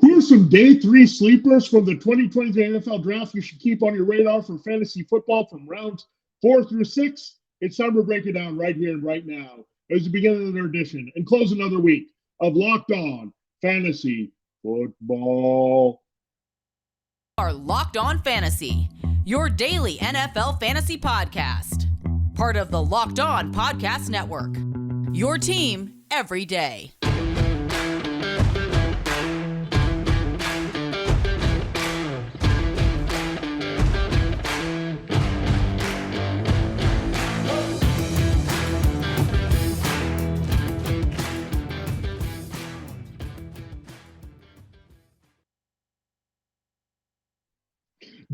Who are some day three sleepers from the 2023 NFL Draft you should keep on your radar for fantasy football from rounds 4 through 6? It's time to break it down right here and right now as we begin another edition and close another week of Locked On Fantasy Football. Are Locked On Fantasy, your daily NFL fantasy podcast. Part of the Locked On Podcast Network. Your team every day.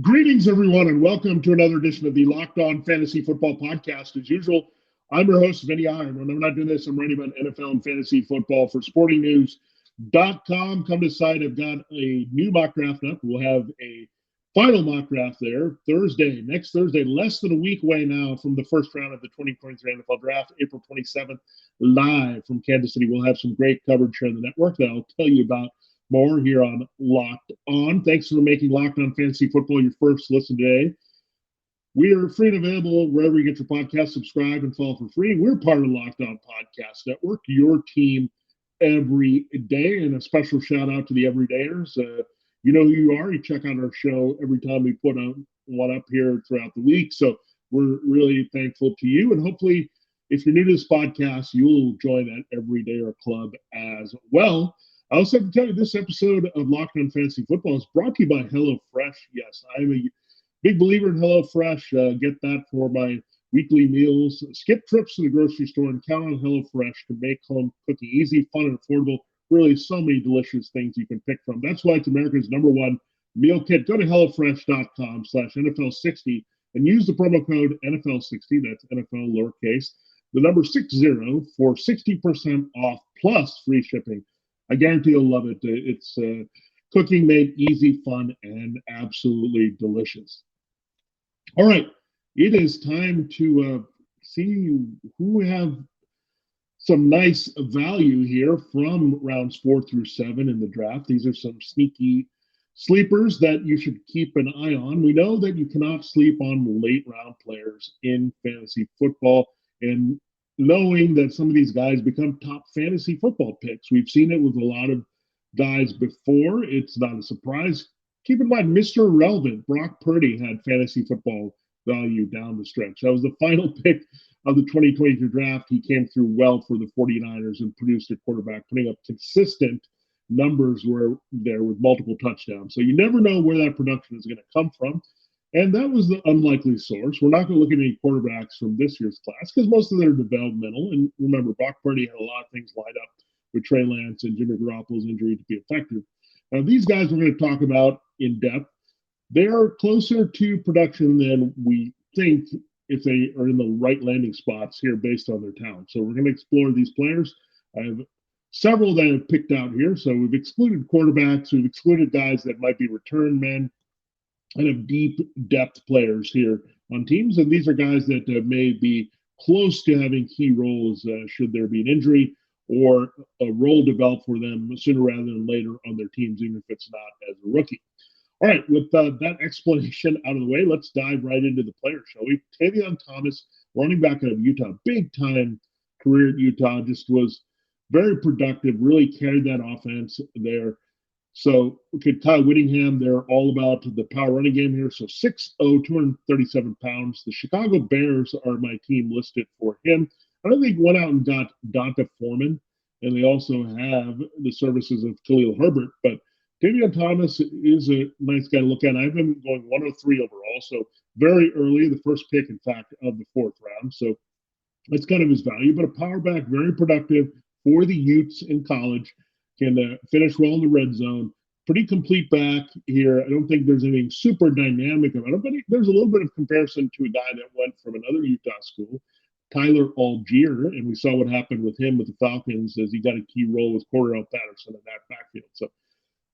Greetings, everyone, and welcome to another edition of the Locked On Fantasy Football Podcast. As usual, I'm your host, Vinnie Iyer. When I'm not doing this, I'm writing about NFL and fantasy football for sportingnews.com. Come to the site. I've got a new mock draft up. We'll have a final mock draft there next Thursday, less than a week away now from the first round of the 2023 NFL Draft, April 27th, live from Kansas City. We'll have some great coverage here on the network that I'll tell you about more here on Locked On. Thanks for making Locked On Fantasy Football your first listen today. We are free and available wherever you get your podcast. Subscribe and follow for free. We're part of the Locked On Podcast Network, your team every day. And a special shout out to the everydayers. You know who you are. You check out our show every time we put one up here throughout the week. So we're really thankful to you. And hopefully, if you're new to this podcast, you'll join that everydayer club as well. I also have to tell you, this episode of Locked On Fantasy Football is brought to you by HelloFresh. Yes, I'm a big believer in HelloFresh. Get that for my weekly meals. Skip trips to the grocery store and count on HelloFresh to make home cooking easy, fun, and affordable. Really, so many delicious things you can pick from. That's why it's America's #1 meal kit. Go to HelloFresh.com/NFL60 and use the promo code NFL60. That's NFL lowercase, the number 60 for 60% off plus free shipping. I guarantee you'll love it. It's cooking made easy, fun, and absolutely delicious. All right, it is time to see who have some nice value here from rounds 4 through 7 in the draft. These are some sneaky sleepers that you should keep an eye on. We know that you cannot sleep on late round players in fantasy football, and knowing that some of these guys become top fantasy football picks. We've seen it with a lot of guys before. It's not a surprise. Keep in mind, Mr. Irrelevant, Brock Purdy, had fantasy football value down the stretch. That was the final pick of the 2022 draft. He came through well for the 49ers and produced a quarterback, putting up consistent numbers there with multiple touchdowns. So you never know where that production is going to come from. And that was the unlikely source. We're not going to look at any quarterbacks from this year's class because most of them are developmental. And remember, Brock Purdy had a lot of things lined up with Trey Lance and Jimmy Garoppolo's injury to be effective. Now, these guys we're going to talk about in depth. They are closer to production than we think if they are in the right landing spots here based on their talent. So we're going to explore these players. I have several that I've picked out here. So we've excluded quarterbacks. We've excluded guys that might be return men and of deep depth players here on teams. And these are guys that may be close to having key roles should there be an injury or a role develop for them sooner rather than later on their teams, even if it's not as a rookie. All right, with that explanation out of the way, let's dive right into the players, shall we? Tavion Thomas, running back out of Utah, big time career at Utah, just was very productive, really carried that offense there. So, okay, Kyle Whittingham, they're all about the power running game here. So 6'0", 237 pounds. The Chicago Bears are my team listed for him. I don't think went out and got Donta Foreman, and they also have the services of Khalil Herbert. But Tavion Thomas is a nice guy to look at. I have him going 103 overall, so very early, the first pick, in fact, of the 4th round. So that's kind of his value. But a power back, very productive for the Utes in college. Can finish well in the red zone. Pretty complete back here. I don't think there's anything super dynamic about it, but there's a little bit of comparison to a guy that went from another Utah school, Tyler Algier, and we saw what happened with him with the Falcons as he got a key role with Cordell Patterson in that backfield. So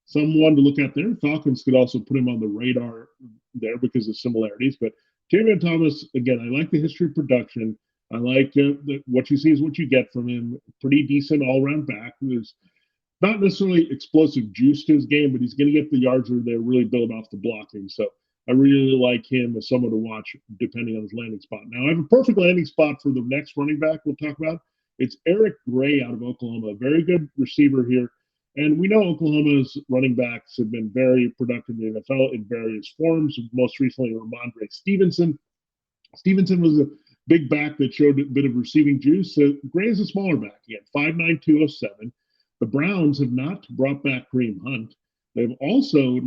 someone to look at there. Falcons could also put him on the radar there because of similarities. But Tavion Thomas, again, I like the history of production. I like what you see is what you get from him. Pretty decent all-around back. There's not necessarily explosive juice to his game, but he's going to get the yards where they're really built off the blocking. So I really like him as someone to watch depending on his landing spot. Now, I have a perfect landing spot for the next running back we'll talk about. It's Eric Gray out of Oklahoma, a very good receiver here. And we know Oklahoma's running backs have been very productive in the NFL in various forms. Most recently, Ramondre Stevenson. Stevenson was a big back that showed a bit of receiving juice. So Gray is a smaller back. He had 5'9", 207. The Browns have not brought back Kareem Hunt. They've also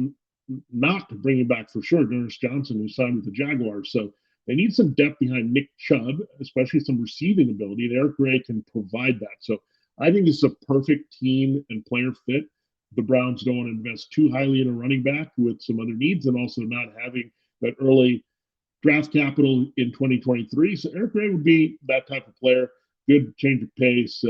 not bringing back for sure Dennis Johnson, who signed with the Jaguars. So they need some depth behind Nick Chubb, especially some receiving ability. And Eric Gray can provide that. So I think this is a perfect team and player fit. The Browns don't want to invest too highly in a running back with some other needs and also not having that early draft capital in 2023. So Eric Gray would be that type of player. Good change of pace,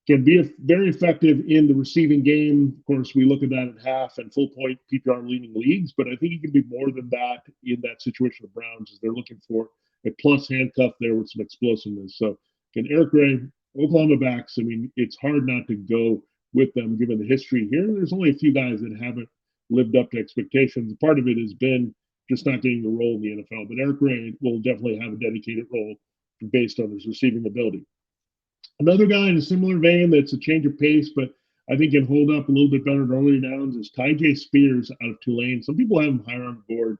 can be very effective in the receiving game. Of course, we look at that at half and full point PPR leading leagues, but I think he can be more than that in that situation of Browns as they're looking for a plus handcuff there with some explosiveness. So can Eric Gray, Oklahoma backs, I mean, it's hard not to go with them given the history here. There's only a few guys that haven't lived up to expectations. Part of it has been just not getting the role in the NFL, but Eric Gray will definitely have a dedicated role based on his receiving ability. Another guy in a similar vein that's a change of pace, but I think can hold up a little bit better at early downs is Tyjae Spears out of Tulane. Some people have him higher on the board.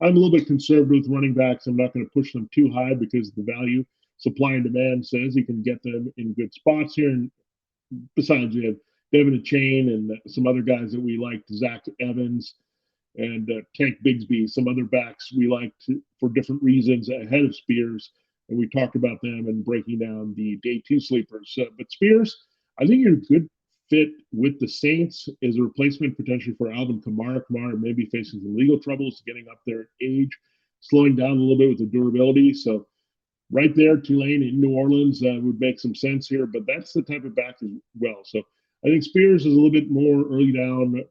I'm a little bit conservative with running backs. I'm not going to push them too high because the value, supply and demand says you can get them in good spots here. And besides, you have Devin Achane and some other guys that we like, Zach Evans and Tank Bigsby, some other backs we like for different reasons ahead of Spears. And we talked about them and breaking down the day two sleepers. But Spears, I think you're a good fit with the Saints as a replacement potentially for Alvin Kamara. Kamara may be facing some legal troubles getting up there in age, slowing down a little bit with the durability. So right there, Tulane in New Orleans would make some sense here, but that's the type of back as well. So I think Spears is a little bit more early down,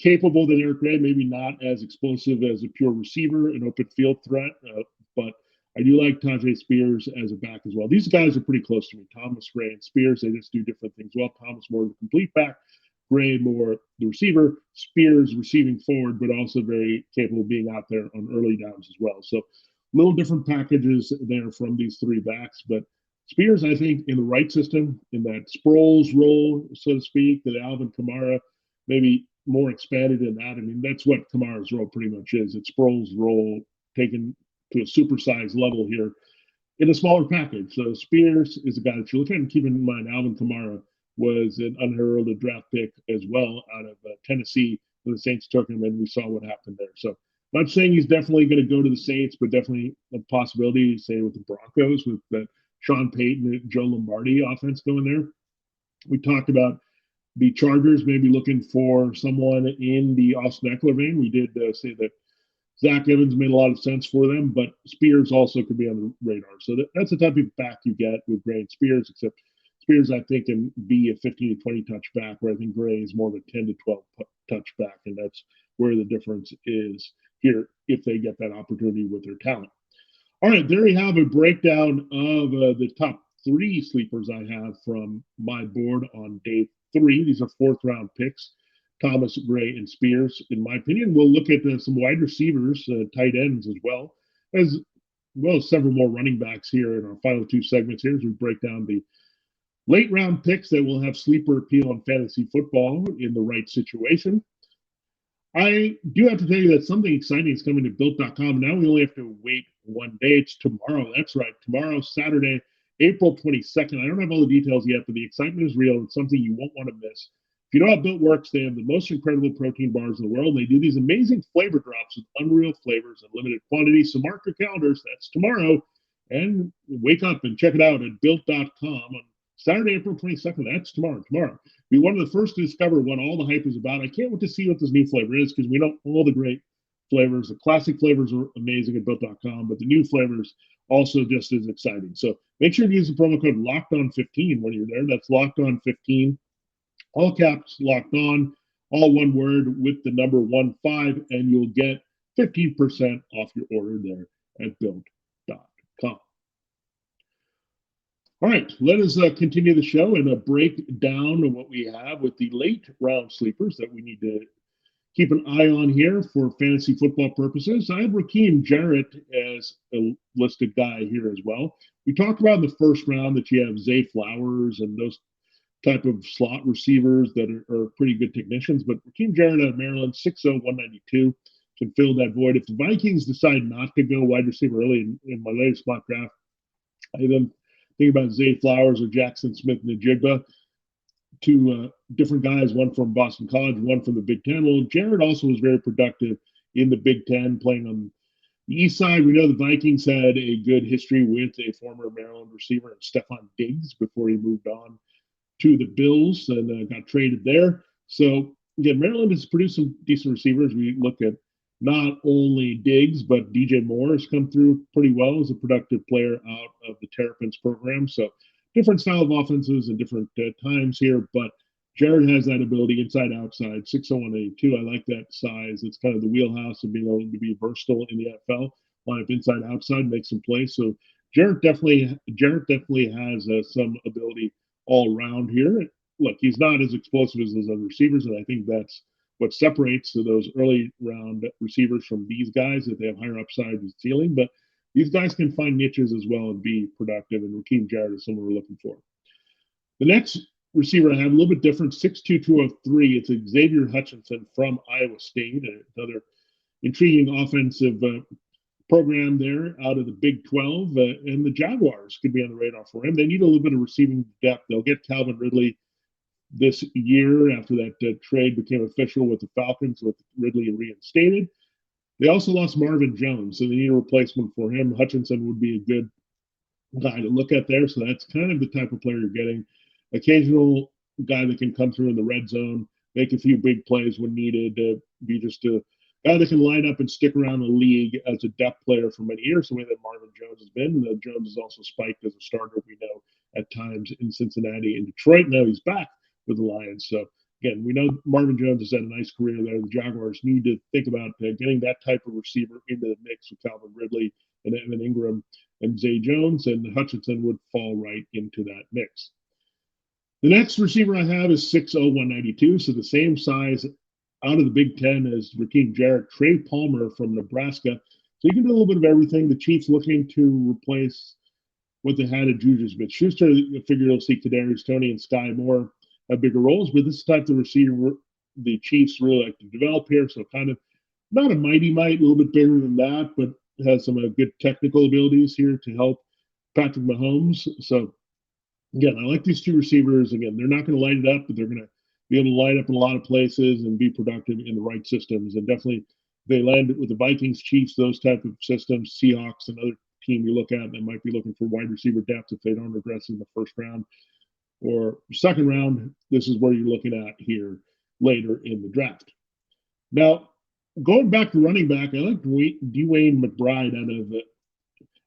capable than Eric Gray, maybe not as explosive as a pure receiver, an open field threat, but I do like Tyjae Spears as a back as well. These guys are pretty close to me. Thomas, Gray, and Spears, they just do different things well. Thomas more of the complete back, Gray more the receiver, Spears receiving forward, but also very capable of being out there on early downs as well. So little different packages there from these three backs. But Spears, I think, in the right system, in that Sproles role, so to speak, that Alvin Kamara, maybe more expanded in that. I mean, that's what Kamara's role pretty much is. It's Sproles' role taken to a supersized level here in a smaller package. So Spears is a guy that you look at, and keep in mind Alvin Kamara was an unheralded draft pick as well out of Tennessee when the Saints took him, and we saw what happened there. So not saying he's definitely going to go to the Saints, but definitely a possibility, say, with the Broncos, with the Sean Payton and Joe Lombardi offense going there. We talked about the Chargers maybe looking for someone in the Austin Eckler vein. We did say that Zach Evans made a lot of sense for them, but Spears also could be on the radar. So that's the type of back you get with Gray and Spears, except Spears, I think, can be a 15 to 20 touch back, where I think Gray is more of a 10 to 12 touch back, and that's where the difference is here if they get that opportunity with their talent. All right, there you have a breakdown of the top three sleepers I have from my board on day 3. These are fourth-round picks. Thomas, Gray, and Spears, in my opinion. We'll look at some wide receivers, tight ends as well as several more running backs here in our final 2 segments here as we break down the late round picks that will have sleeper appeal on fantasy football in the right situation. I do have to tell you that something exciting is coming to Built.com. Now we only have to wait one day. It's tomorrow. That's right. Tomorrow, Saturday, April 22nd. I don't have all the details yet, but the excitement is real. It's something you won't want to miss. If you know how Built works, they have the most incredible protein bars in the world. They do these amazing flavor drops with unreal flavors and limited quantities. So mark your calendars. That's tomorrow. And wake up and check it out at Built.com on Saturday, April 22nd. That's tomorrow. Be one of the first to discover what all the hype is about. I can't wait to see what this new flavor is because we know all the great flavors. The classic flavors are amazing at Built.com, but the new flavors also just as exciting. So make sure to use the promo code LOCKEDON15 when you're there. That's LOCKEDON15. All caps, locked on, all one word with the number 15, and you'll get 15% off your order there at Built.com. All right, let us continue the show and break down what we have with the late round sleepers that we need to keep an eye on here for fantasy football purposes. I have Raheem Jarrett as a listed guy here as well. We talked about in the first round that you have Zay Flowers and those type of slot receivers that are pretty good technicians. But Raheem Jarrett out of Maryland, 6'0", 192, can fill that void. If the Vikings decide not to go wide receiver early in my latest mock draft, I then think about Zay Flowers or Jackson Smith-Njigba, two different guys, one from Boston College, one from the Big Ten. Well, Jarrett also was very productive in the Big Ten, playing on the east side. We know the Vikings had a good history with a former Maryland receiver, Stephon Diggs, before he moved on to the Bills and got traded there. So, again, Maryland has produced some decent receivers. We look at not only Diggs, but DJ Moore has come through pretty well as a productive player out of the Terrapins program. So, different style of offenses and different times here, but Jared has that ability inside outside, 6'1", I like that size. It's kind of the wheelhouse of being able to be versatile in the NFL, line up inside outside, make some plays. So Jared definitely has some ability all around here. Look, he's not as explosive as those other receivers, and I think that's what separates those early round receivers from these guys, that they have higher upside with ceiling. But these guys can find niches as well and be productive, and Raheem Jarrett is someone we're looking for. The next receiver I have a little bit different, 6'2", 203. It's Xavier Hutchinson from Iowa State, another intriguing offensive program there out of the Big 12. And the Jaguars could be on the radar for him. They need a little bit of receiving depth. They'll get Calvin Ridley this year after that trade became official with the Falcons, with Ridley reinstated. They also lost Marvin Jones, so they need a replacement for him. Hutchinson would be a good guy to look at there. So that's kind of the type of player you're getting. Occasional guy that can come through in the red zone, make a few big plays when needed, be just a guy that can line up and stick around the league as a depth player for many years, the way that Marvin Jones has been. Jones has also spiked as a starter, we know, at times in Cincinnati and Detroit. Now he's back with the Lions. So, again, we know Marvin Jones has had a nice career there. The Jaguars need to think about getting that type of receiver into the mix with Calvin Ridley and Evan Ingram and Zay Jones, and Hutchinson would fall right into that mix. The next receiver I have is 6'0", 192, so the same size out of the Big Ten as Raheem Jarrett, Trey Palmer from Nebraska. So you can do a little bit of everything. The Chiefs looking to replace what they had at Juju Smith-Schuster. I figure you'll see Kadarius Toney and Sky Moore have bigger roles, but this is the type of receiver the Chiefs really like to develop here. So kind of not a mighty might, a little bit bigger than that, but has some good technical abilities here to help Patrick Mahomes. So again, I like these two receivers. Again, they're not going to light it up, but they're going to be able to light up in a lot of places and be productive in the right systems. And definitely, they land with the Vikings, Chiefs, those type of systems, Seahawks, another team you look at that might be looking for wide receiver depth if they don't regress in the first round or second round. This is where you're looking at here later in the draft. Now, going back to running back, I like Dwayne McBride out of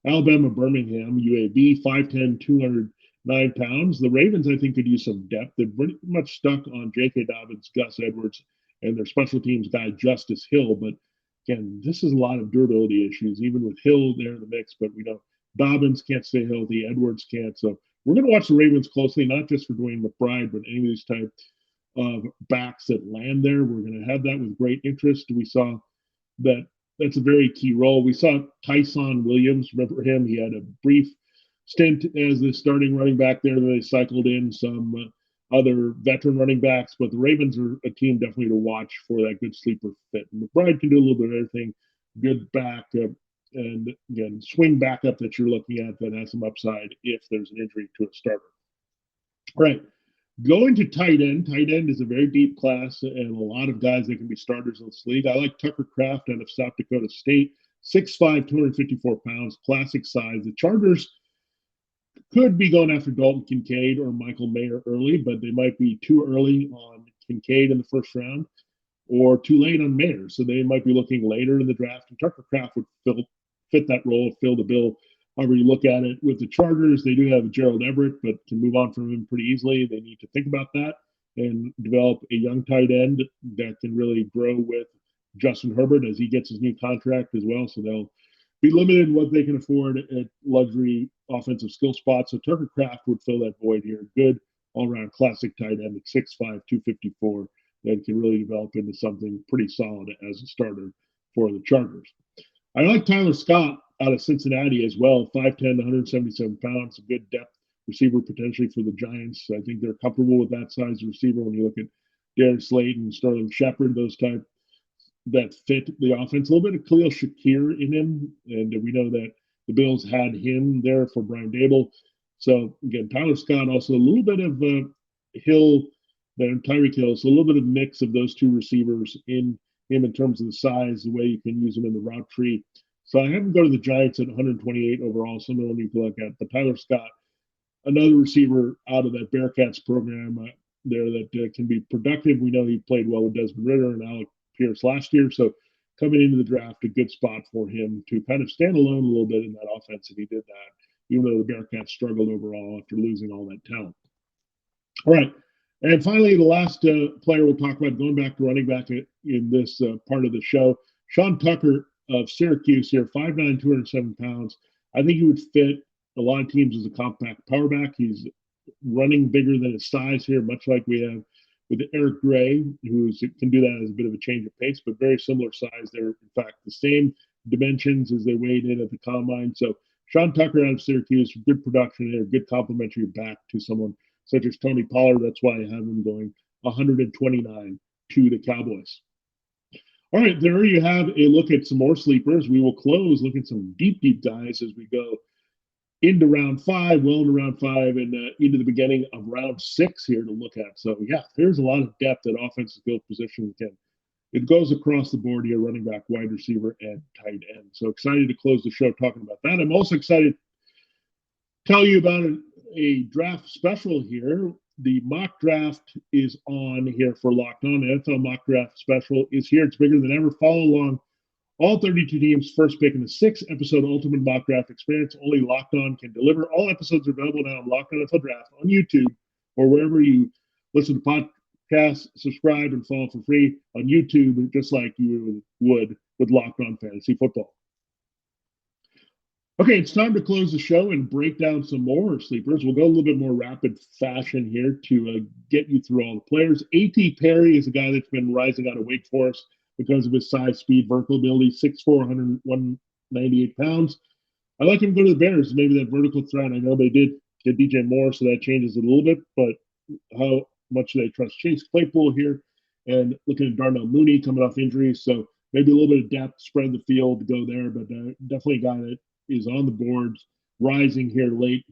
Alabama, Birmingham, UAB, 5'10", 209 pounds. The Ravens, I think, could use some depth. They're pretty much stuck on J.K. Dobbins, Gus Edwards, and their special teams guy, Justice Hill. But again, this is a lot of durability issues, even with Hill there in the mix. But we know Dobbins can't stay healthy, Edwards can't. So we're going to watch the Ravens closely, not just for Dwayne McBride, but any of these type of backs that land there. We're going to have that with great interest. We saw that that's a very key role. We saw Tyson Williams. Remember him? He had a brief stint as the starting running back there. They cycled in some other veteran running backs, but the Ravens are a team definitely to watch for that good sleeper fit. And McBride can do a little bit of everything. Good back and again, swing backup that you're looking at that has some upside if there's an injury to a starter. All right. Going to tight end. Tight end is a very deep class and a lot of guys that can be starters in this league. I like Tucker Kraft out of South Dakota State, 6'5", 254 pounds, classic size. The Chargers could be going after Dalton Kincaid or Michael Mayer early, but they might be too early on Kincaid in the first round or too late on Mayer. So they might be looking later in the draft. And Tucker Kraft would fit that role, fill the bill. However you look at it, with the Chargers, they do have Gerald Everett, but can move on from him pretty easily. They need to think about that and develop a young tight end that can really grow with Justin Herbert as he gets his new contract as well. So they'll be limited in what they can afford at luxury offensive skill spots. So Tucker Kraft would fill that void here. Good all-around classic tight end at 6'5", 254 that can really develop into something pretty solid as a starter for the Chargers. I like Tyler Scott out of Cincinnati as well, 5'10", 177 pounds, a good depth receiver potentially for the Giants. I think they're comfortable with that size receiver when you look at Darius Slayton, Sterling Shepard, those type that fit the offense. A little bit of Khalil Shakir in him, and we know that the Bills had him there for Brian Dable. So again, Tyler Scott, also a little bit of Hill there, Tyreek Hill, so a little bit of mix of those two receivers in him in terms of the size, the way you can use them in the route tree. So I have him go to the Giants at 128 overall. Someone we'll need to look at. But Tyler Scott, another receiver out of that Bearcats program there that can be productive. We know he played well with Desmond Ridder and Alec Pierce last year. So coming into the draft, a good spot for him to kind of stand alone a little bit in that offense. And he did that, even though the Bearcats struggled overall after losing all that talent. All right. And finally, the last player we'll talk about, going back to running back in this part of the show, Sean Tucker of Syracuse here, 5'9", 207 pounds. I think he would fit a lot of teams as a compact power back. He's running bigger than his size here, much like we have with Eric Gray, who can do that as a bit of a change of pace, but very similar size. They're, in fact, the same dimensions as they weighed in at the combine. So Sean Tucker out of Syracuse, good production there, good complementary back to someone such as Tony Pollard. That's why I have him going 129 to the Cowboys. All right, there you have a look at some more sleepers. We will close, look at some deep guys as we go into round 5, well into round 5, and into the beginning of round 6 here to look at. So, yeah, there's a lot of depth at offensive skill position. It goes across the board here, running back, wide receiver, and tight end. So excited to close the show talking about that. I'm also excited to tell you about a draft special here. The mock draft is on here for Locked On. The NFL mock draft special is here. It's bigger than ever. Follow along. All 32 teams first pick in the 6-episode Ultimate Mock Draft experience. Only Locked On can deliver. All episodes are available now on Locked On NFL Draft on YouTube or wherever you listen to podcasts. Subscribe and follow for free on YouTube, just like you would with Locked On Fantasy Football. Okay, it's time to close the show and break down some more sleepers. We'll go a little bit more rapid fashion here to get you through all the players. A.T. Perry is a guy that's been rising out of Wake Forest because of his size, speed, vertical ability, 6'4", 198 pounds. I like him to go to the Bears, maybe that vertical threat. I know they did get DJ Moore, so that changes it a little bit, but how much do they trust Chase Claypool here? And looking at Darnell Mooney coming off injuries, so maybe a little bit of depth, spread the field to go there, but definitely a guy that is on the boards, rising here late,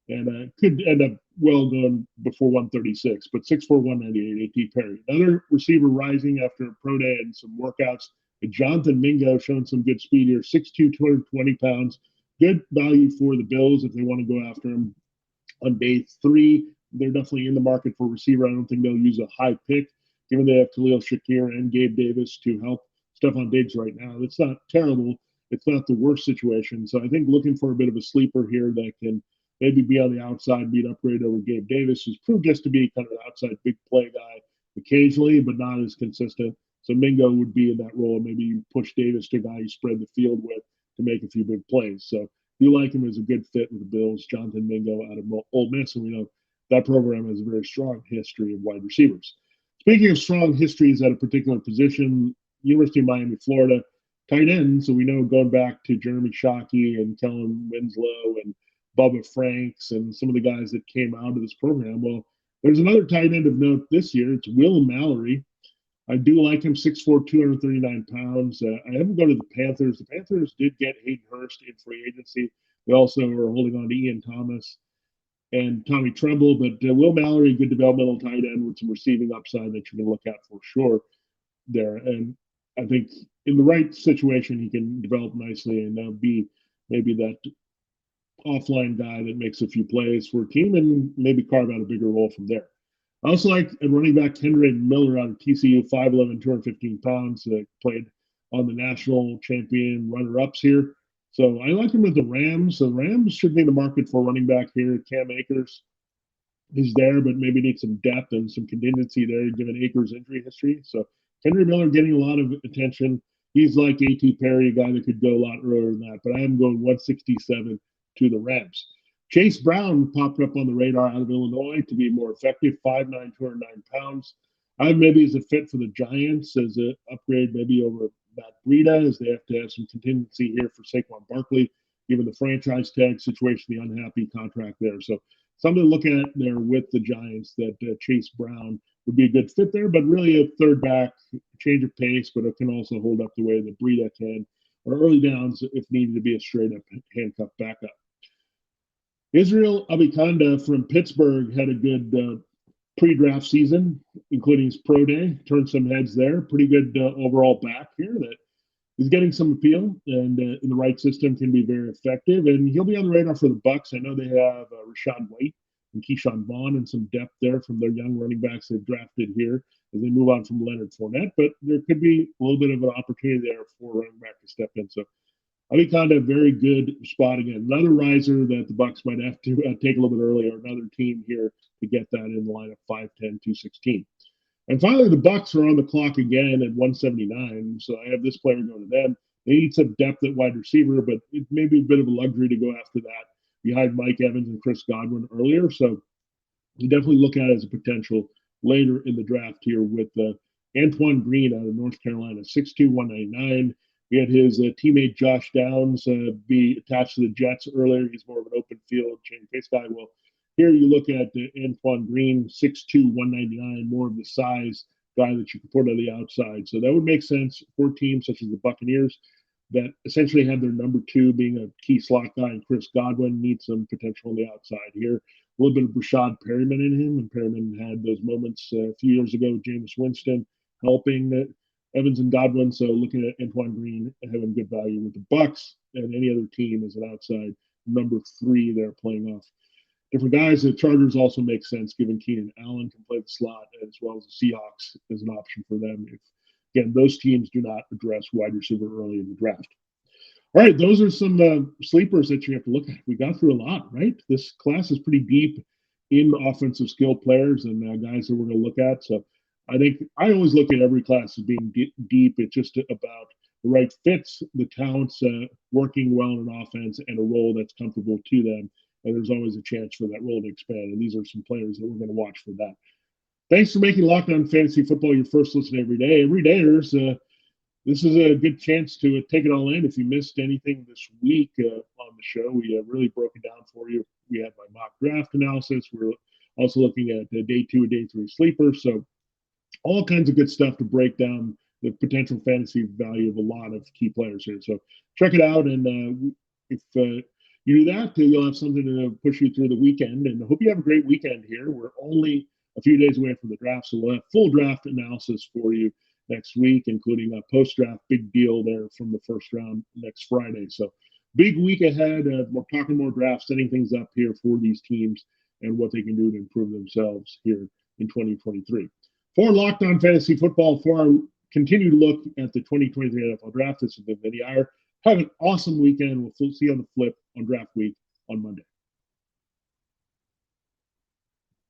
and could end up well going before 136, but 6'4", 198, A.T. Perry. Another receiver rising after a pro day and some workouts. Jonathan Mingo showing some good speed here, 6'2", 220 pounds. Good value for the Bills if they want to go after him on day 3. They're definitely in the market for a receiver. I don't think they'll use a high pick, given they have Khalil Shakir and Gabe Davis to help Stephon Diggs right now. It's not terrible. It's not the worst situation. So I think looking for a bit of a sleeper here that can maybe be on the outside, be an upgrade over Gabe Davis, who's proved just to be kind of an outside big play guy occasionally, but not as consistent. So Mingo would be in that role. Maybe you push Davis to a guy you spread the field with to make a few big plays. So you like him as a good fit with the Bills. Jonathan Mingo out of Ole Miss, and we know that program has a very strong history of wide receivers. Speaking of strong histories at a particular position, University of Miami, Florida, tight end. So we know going back to Jeremy Shockey and Kellen Winslow and Bubba Franks and some of the guys that came out of this program. Well, there's another tight end of note this year. It's Will Mallory. I do like him, 6'4", 239 pounds. I have him go to the Panthers. The Panthers did get Hayden Hurst in free agency. They also are holding on to Ian Thomas and Tommy Tremble. But Will Mallory, good developmental tight end with some receiving upside that you can look at for sure there. And I think in the right situation, he can develop nicely and be maybe that offline guy that makes a few plays for a team and maybe carve out a bigger role from there. I also like a running back, Henry Miller out of TCU, 5'11", 215 pounds, played on the national champion runner-ups here. So I like him with the Rams. The Rams should be in the market for running back here. Cam Akers is there, but maybe needs some depth and some contingency there given Akers' injury history. So Henry Miller getting a lot of attention. he's like A.T. Perry, a guy that could go a lot earlier than that. But I am going 167 to the Rams. Chase Brown popped up on the radar out of Illinois to be more effective, 5'9", 209 pounds. I maybe as a fit for the Giants as an upgrade maybe over Matt Breida, as they have to have some contingency here for Saquon Barkley, given the franchise tag situation, the unhappy contract there. So something to look at there with the Giants that Chase Brown would be a good fit there, but really a third back, change of pace, but it can also hold up the way that Breida can, or early downs if needed to be a straight up handcuff backup. Israel Abikanda from Pittsburgh had a good pre-draft season, including his pro day, turned some heads there. Pretty good overall back here that is getting some appeal and in the right system can be very effective. And he'll be on the radar for the Bucs. I know they have Rachaad White and Keyshawn Vaughn and some depth there from their young running backs they've drafted here as they move on from Leonard Fournette. But there could be a little bit of an opportunity there for running back to step in. So Abikanda, a very good spot again. Another riser that the Bucs might have to take a little bit earlier. Another team here to get that in the lineup, 5'10", 216. And finally, the Bucs are on the clock again at 179. So I have this player going to them. They need some depth at wide receiver, but it may be a bit of a luxury to go after that behind Mike Evans and Chris Godwin earlier. So you definitely look at it as a potential later in the draft here with Antoine Green out of North Carolina, 6'2", 199. We had his teammate Josh Downs be attached to the Jets earlier. He's more of an open field change pace guy. Well, here you look at Antoine Green, 6'2", 199, more of the size guy that you can put on the outside. So that would make sense for teams such as the Buccaneers that essentially have their number two being a key slot guy, and Chris Godwin needs some potential on the outside here. A little bit of Rashad Perriman in him, and Perriman had those moments a few years ago, Jameis Winston helping Evans and Godwin. So looking at Antoine Green having good value with the Bucs and any other team as an outside number three they're playing off different guys. The Chargers also make sense given Keenan Allen can play the slot as well as the Seahawks as an option for them if, again, those teams do not address wide receiver early in the draft. All right, those are some sleepers that you have to look at. We got through a lot, right? This class is pretty deep in offensive skill players and guys that we're going to look at. So I think I always look at every class as being deep. It's just about the right fits, the talents working well in an offense, and a role that's comfortable to them. And there's always a chance for that role to expand. And these are some players that we're going to watch for that. Thanks for making Locked On Fantasy Football your first listen every day. Every day, this is a good chance to take it all in. If you missed anything this week on the show, we really broke it down for you. We had my mock draft analysis. We're also looking at day 2 and day 3 sleepers. So all kinds of good stuff to break down the potential fantasy value of a lot of key players here. So check it out. And if you do that, you'll have something to push you through the weekend. And I hope you have a great weekend here. We're only a few days away from the draft, so we'll have full draft analysis for you next week, including a post-draft big deal there from the first round next Friday. So big week ahead. We're talking more drafts, setting things up here for these teams and what they can do to improve themselves here in 2023. For Locked On Fantasy Football, for our continued look at the 2023 NFL Draft, this has been Vinnie Iyer. Have an awesome weekend. We'll see you on the flip on draft week on Monday.